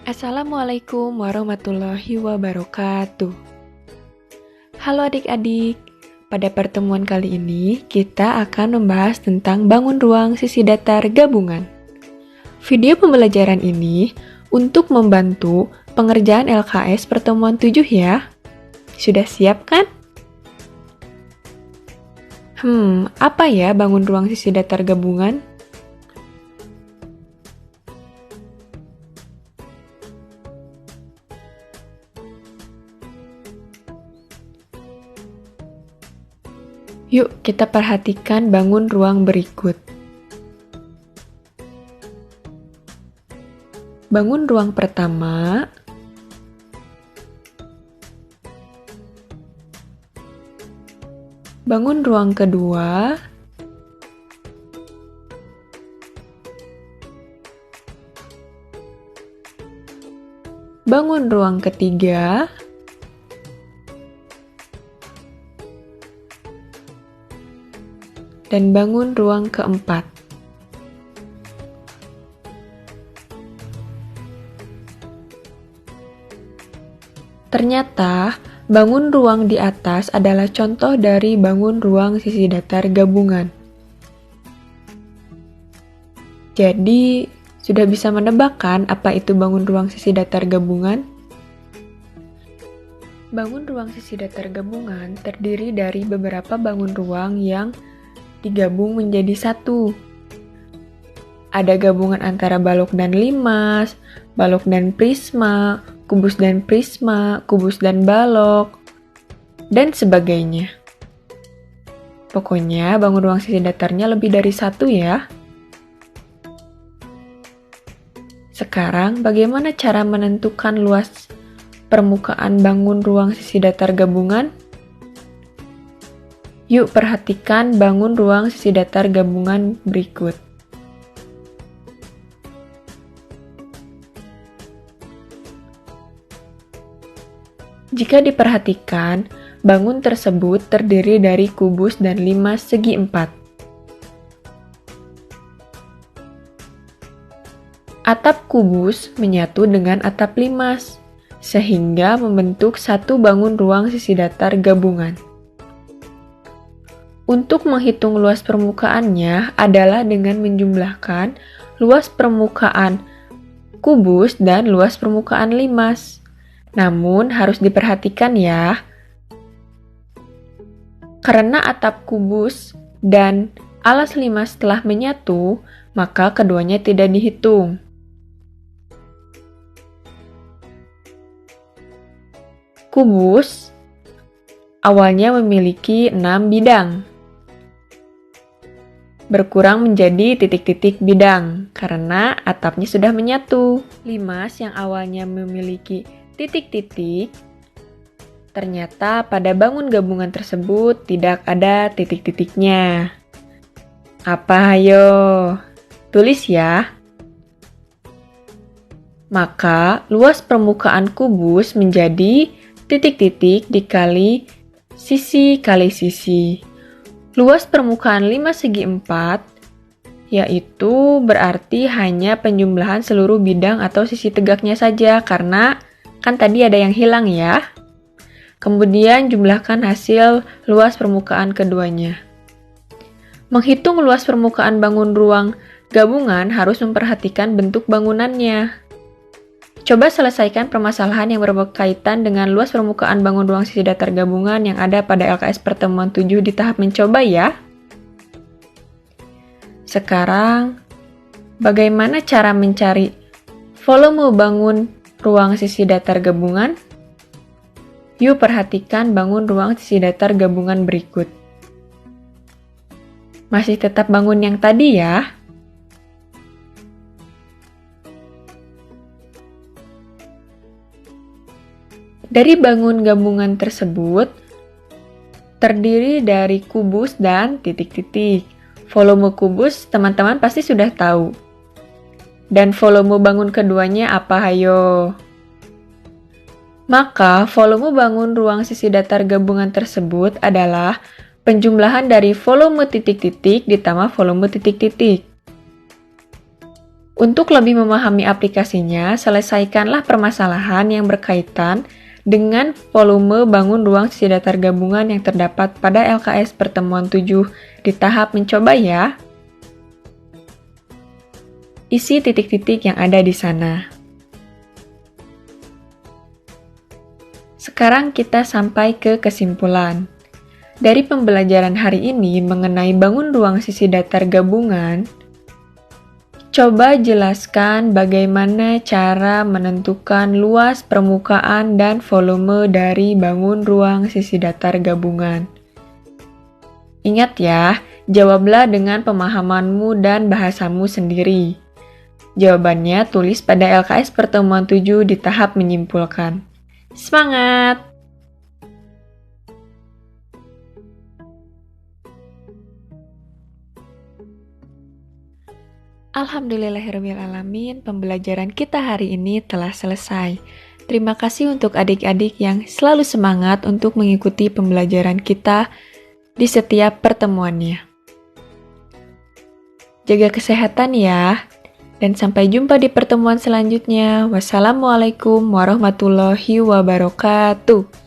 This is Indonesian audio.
Assalamualaikum warahmatullahi wabarakatuh. Halo adik-adik, pada pertemuan kali ini kita akan membahas tentang bangun ruang sisi datar gabungan. Video pembelajaran ini untuk membantu pengerjaan LKS pertemuan 7 ya. Sudah siap kan? Apa ya bangun ruang sisi datar gabungan? Yuk kita perhatikan bangun ruang berikut. Bangun ruang pertama, bangun ruang kedua, bangun ruang ketiga, dan bangun ruang keempat. Ternyata, bangun ruang di atas adalah contoh dari bangun ruang sisi datar gabungan. Jadi, sudah bisa menebak kan apa itu bangun ruang sisi datar gabungan? Bangun ruang sisi datar gabungan terdiri dari beberapa bangun ruang yang digabung menjadi satu. Ada gabungan antara balok dan limas, balok dan prisma, kubus dan prisma, kubus dan balok, dan sebagainya. Pokoknya bangun ruang sisi datarnya lebih dari satu ya. Sekarang bagaimana cara menentukan luas permukaan bangun ruang sisi datar gabungan? Yuk perhatikan bangun ruang sisi datar gabungan berikut. Jika diperhatikan, bangun tersebut terdiri dari kubus dan limas segi 4. Atap kubus menyatu dengan atap limas, sehingga membentuk satu bangun ruang sisi datar gabungan. Untuk menghitung luas permukaannya adalah dengan menjumlahkan luas permukaan kubus dan luas permukaan limas. Namun harus diperhatikan ya, karena atap kubus dan alas limas telah menyatu, maka keduanya tidak dihitung. Kubus awalnya memiliki 6 bidang, berkurang menjadi titik-titik bidang karena atapnya sudah menyatu. Limas yang awalnya memiliki titik-titik, ternyata pada bangun gabungan tersebut tidak ada titik-titiknya. Apa ayo? Tulis ya. Maka luas permukaan kubus menjadi titik-titik dikali sisi kali sisi. Luas permukaan 5 segi 4, yaitu berarti hanya penjumlahan seluruh bidang atau sisi tegaknya saja, karena kan tadi ada yang hilang ya. Kemudian jumlahkan hasil luas permukaan keduanya. Menghitung luas permukaan bangun ruang gabungan harus memperhatikan bentuk bangunannya. Coba selesaikan permasalahan yang berkaitan dengan luas permukaan bangun ruang sisi datar gabungan yang ada pada LKS pertemuan 7 di tahap mencoba ya. Sekarang, bagaimana cara mencari volume bangun ruang sisi datar gabungan? Yuk perhatikan bangun ruang sisi datar gabungan berikut. Masih tetap bangun yang tadi ya. Dari bangun gabungan tersebut, terdiri dari kubus dan titik-titik. Volume kubus teman-teman pasti sudah tahu. Dan volume bangun keduanya apa hayo? Maka volume bangun ruang sisi datar gabungan tersebut adalah penjumlahan dari volume titik-titik ditambah volume titik-titik. Untuk lebih memahami aplikasinya, selesaikanlah permasalahan yang berkaitan dengan volume bangun ruang sisi datar gabungan yang terdapat pada LKS pertemuan 7 di tahap mencoba ya. Isi titik-titik yang ada di sana. Sekarang kita sampai ke kesimpulan. Dari pembelajaran hari ini mengenai bangun ruang sisi datar gabungan, coba jelaskan bagaimana cara menentukan luas permukaan dan volume dari bangun ruang sisi datar gabungan. Ingat ya, jawablah dengan pemahamanmu dan bahasamu sendiri. Jawabannya tulis pada LKS pertemuan 7 di tahap menyimpulkan. Semangat! Alhamdulillahirrahmanirrahim, pembelajaran kita hari ini telah selesai. Terima kasih untuk adik-adik yang selalu semangat untuk mengikuti pembelajaran kita di setiap pertemuannya. Jaga kesehatan ya, dan sampai jumpa di pertemuan selanjutnya. Wassalamualaikum warahmatullahi wabarakatuh.